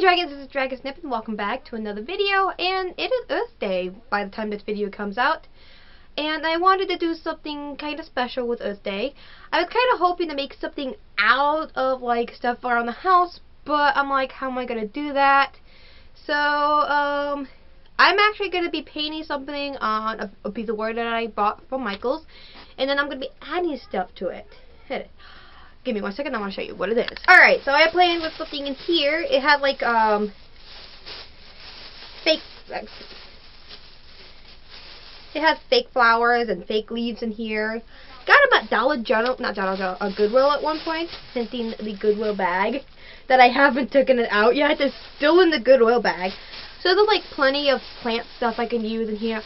Dragons, this is Dragonsnips and welcome back to another video, and it is Earth Day by the time this video comes out. And I wanted to do something kind of special with Earth Day. I was kind of hoping to make something out of like stuff around the house, but I'm like, how am I going to do that? So, I'm actually going to be painting something on a piece of wood that I bought from Michael's, and then I'm going to be adding stuff to it. Give me 1 second, I want to show you what it is. Alright, so I planned with something in here. It had like, it has fake flowers and fake leaves in here. Got them at Goodwill at one point, hinting the Goodwill bag that I haven't taken it out yet. It's still in the Goodwill bag. So there's like plenty of plant stuff I can use in here.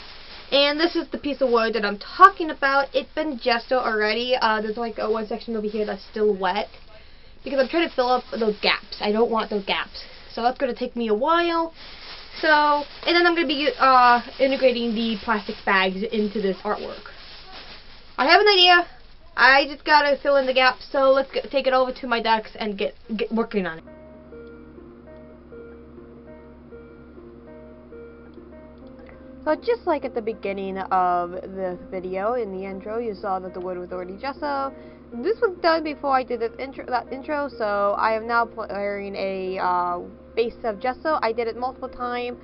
And this is the piece of wood that I'm talking about. It's been gesso already. There's like one section over here that's still wet, because I'm trying to fill up those gaps. I don't want those gaps. So that's going to take me a while. So, and then I'm going to be integrating the plastic bags into this artwork. I have an idea. I just got to fill in the gaps. So let's take it over to my desk and get working on it. So just like at the beginning of this video, in the intro, you saw that the wood was already gesso. This was done before I did that intro, so I am now layering a base of gesso. I did it multiple times.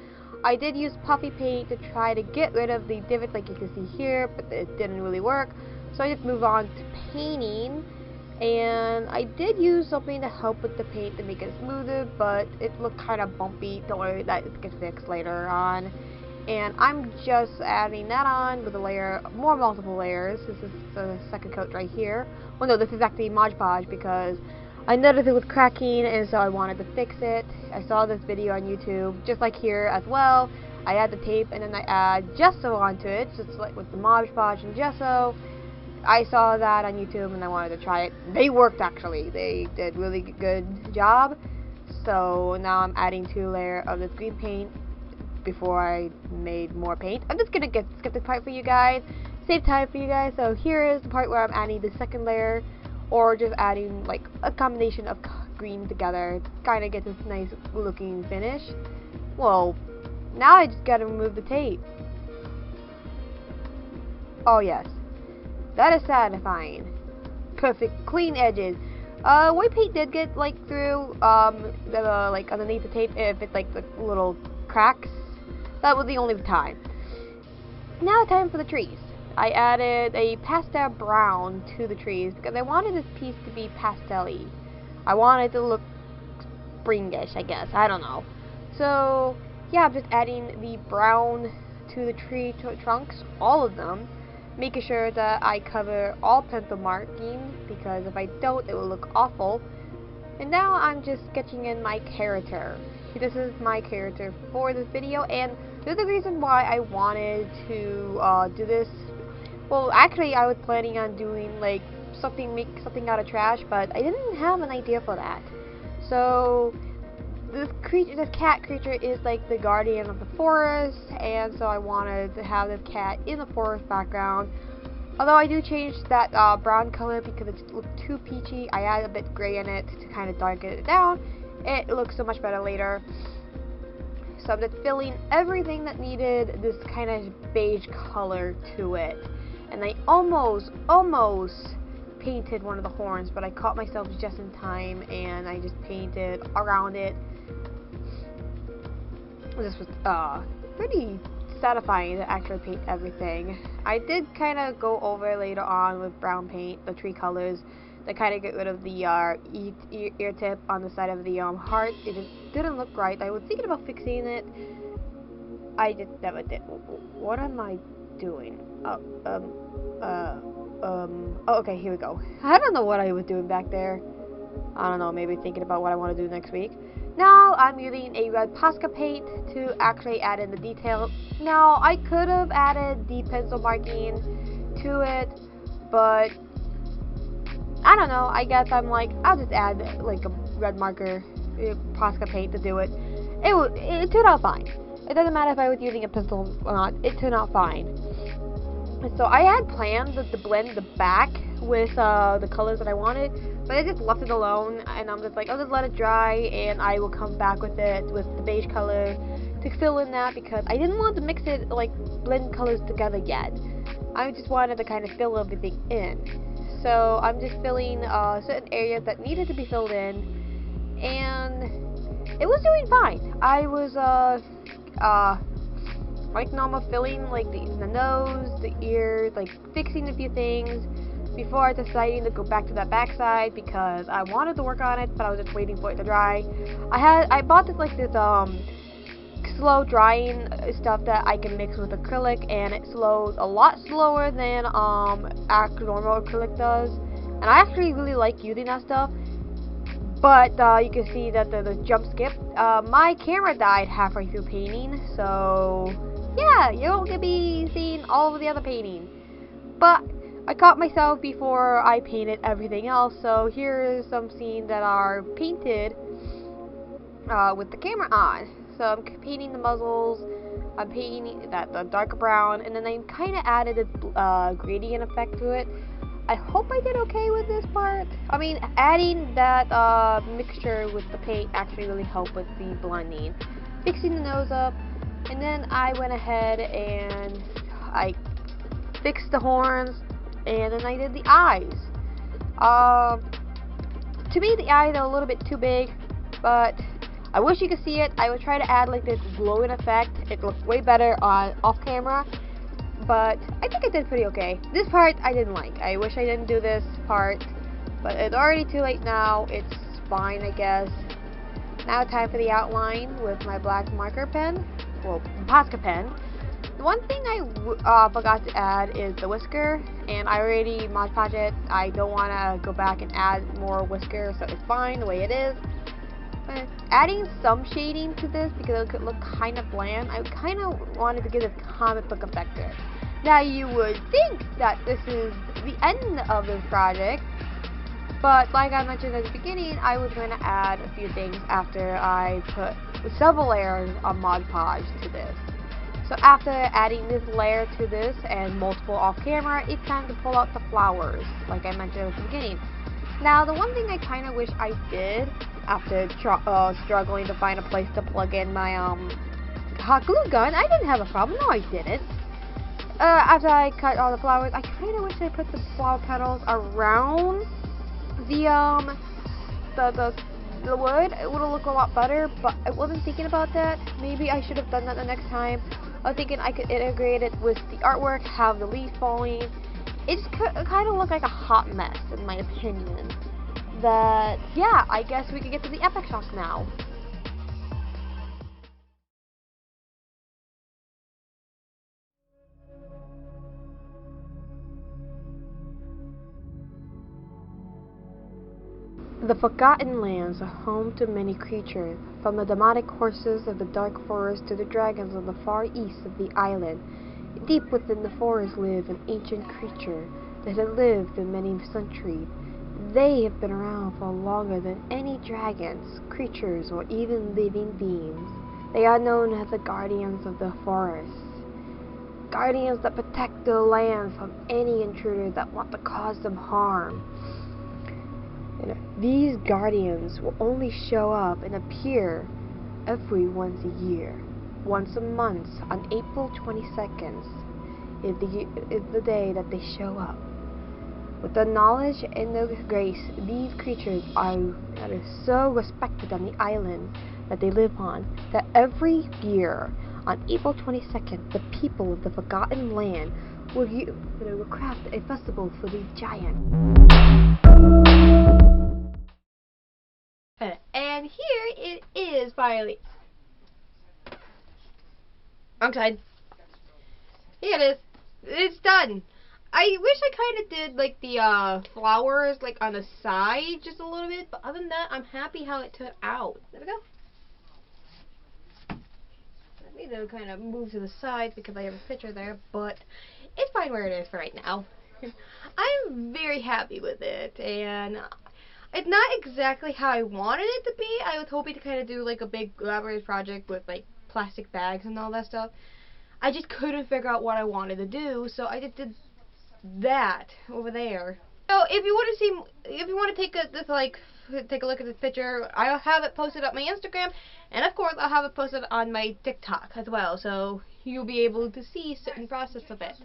I did use puffy paint to try to get rid of the divots like you can see here, but it didn't really work. So I just moved on to painting, and I did use something to help with the paint to make it smoother, but it looked kind of bumpy. Don't worry, that gets fixed later on. And I'm just adding that on with a layer, multiple layers. This is the second coat right here. Well, no, this is actually Mod Podge because I noticed it was cracking, and so I wanted to fix it. I saw this video on YouTube, just like here as well. I add the tape, and then I add gesso onto it, just like with the Mod Podge and gesso. I saw that on YouTube, and I wanted to try it. They worked, actually. They did really good job. So now I'm adding 2 layers of this green paint before I made more paint. I'm just gonna skip this part for you guys, save time for you guys. So here is the part where I'm adding the second layer, or just adding like a combination of green together to kind of get this nice looking finish. Well, now I just gotta remove the tape. Oh yes, that is satisfying. Perfect clean edges. White paint did get like through like underneath the tape if it's like the little cracks. That was the only time. Now time for the trees. I added a pastel brown to the trees because I wanted this piece to be pastel-y. I wanted it to look springish, I guess. I don't know. So yeah, I'm just adding the brown to the tree trunks, all of them, making sure that I cover all pencil markings, because if I don't, it will look awful. And now I'm just sketching in my character. This is my character for this video, and there's a reason why I wanted to do this. Well, actually, I was planning on doing like make something out of trash, but I didn't have an idea for that. So this cat creature is like the guardian of the forest, and so I wanted to have this cat in the forest background. Although I do change that brown color because it looked too peachy, I add a bit gray in it to kind of darken it down. It looks so much better later. So I'm just filling everything that needed this kind of beige color to it. And I almost painted one of the horns, but I caught myself just in time, and I just painted around it. This was pretty satisfying to actually paint everything. I did kind of go over later on with brown paint, the tree colors, to kind of get rid of the ear tip on the side of the heart. It just didn't look right. I was thinking about fixing it. I just never did. What am I doing? Oh, okay, here we go. I don't know what I was doing back there. I don't know, maybe thinking about what I want to do next week. Now I'm using a red Posca paint to actually add in the detail. Now I could have added the pencil marking to it, but I don't know, I guess I'm like, I'll just add like a red marker, Posca paint to do it. It turned out fine. It doesn't matter if I was using a pencil or not, it turned out fine. So I had planned to blend the back with the colors that I wanted, but I just left it alone, and I'm just like, I'll just let it dry, and I will come back with it with the beige color to fill in that, because I didn't want to mix it, like, blend colors together yet. I just wanted to kind of fill everything in. So I'm just filling certain areas that needed to be filled in, and it was doing fine. I was like normal, filling like the nose, the ears, like fixing a few things before deciding to go back to that backside, because I wanted to work on it, but I was just waiting for it to dry. I bought this slow drying stuff that I can mix with acrylic, and it slows a lot slower than normal acrylic does, and I actually really like using that stuff. But you can see that the jump skip. My camera died halfway through painting, so yeah, you won't get be seeing all of the other painting. But I caught myself before I painted everything else, so here's some scenes that are painted with the camera on. So I'm painting the muzzles, I'm painting the darker brown, and then I kind of added a gradient effect to it. I hope I did okay with this part. I mean, adding that mixture with the paint actually really helped with the blending. Fixing the nose up, and then I went ahead and I fixed the horns, and then I did the eyes. To me, the eyes are a little bit too big, but I wish you could see it. I would try to add like this glowing effect. It looks way better on off camera, but I think I did pretty okay. This part I didn't like. I wish I didn't do this part, but it's already too late now. It's fine, I guess. Now time for the outline with my black marker pen, well, Posca pen. The one thing I forgot to add is the whisker, and I already Mod Podged it. I don't want to go back and add more whisker, so it's fine the way it is. But adding some shading to this because it could look kind of bland. I kind of wanted to give this comic book effect to it. Now you would think that this is the end of this project, but like I mentioned at the beginning, I was going to add a few things after I put several layers of Mod Podge to this. So after adding this layer to this and multiple off camera, it's time to pull out the flowers, like I mentioned at the beginning. Now the one thing I kind of wish I did after struggling to find a place to plug in my hot glue gun, I didn't have a problem. No, I didn't. After I cut all the flowers, I kind of wish I put the flower petals around the wood. It would have looked a lot better, but I wasn't thinking about that. Maybe I should have done that the next time. I was thinking I could integrate it with the artwork, have the leaves falling. It just kind of looked like a hot mess, in my opinion. But yeah, I guess we could get to the epic shots now. The Forgotten Lands are home to many creatures, from the demonic horses of the dark forest to the dragons of the far east of the island. Deep within the forest live an ancient creature that has lived in many centuries. They have been around for longer than any dragons, creatures, or even living beings. They are known as the guardians of the forest. Guardians that protect their land from any intruders that want to cause them harm. These guardians will only show up and appear every once a year. Once a month, on April 22nd, is the day that they show up. With the knowledge and the grace, these creatures are so respected on the island that they live on, that every year, on April 22nd, the people of the Forgotten Land will craft a festival for these giants. And here it is, finally. I'm excited. Here it is. It's done. I wish I kind of did like the flowers like on the side just a little bit, but other than that, I'm happy how it turned out. There we go. I need to kind of move to the side because I have a picture there, but it's fine where it is for right now. I'm very happy with it, and it's not exactly how I wanted it to be. I was hoping to kind of do like a big elaborate project with like plastic bags and all that stuff. I just couldn't figure out what I wanted to do, so I just did that over there. So if you want to see, if you want to take take a look at this picture, I'll have it posted on my Instagram, and of course I'll have it posted on my TikTok as well. So you'll be able to see certain process of it.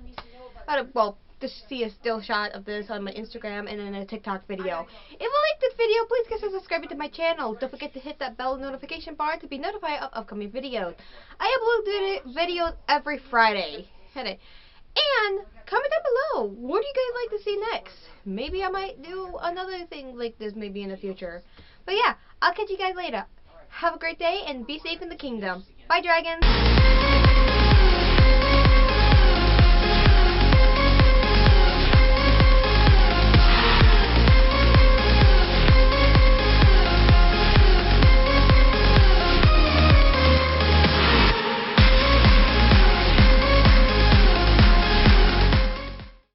Well, just see a still shot of this on my Instagram and in a TikTok video. If you like this video, please consider subscribing to my channel. Don't forget to hit that bell notification bar to be notified of upcoming videos. I upload videos every Friday. And comment down below, what do you guys like to see next? Maybe I might do another thing like this maybe in the future. But yeah, I'll catch you guys later. Have a great day and be safe in the kingdom. Bye, dragons!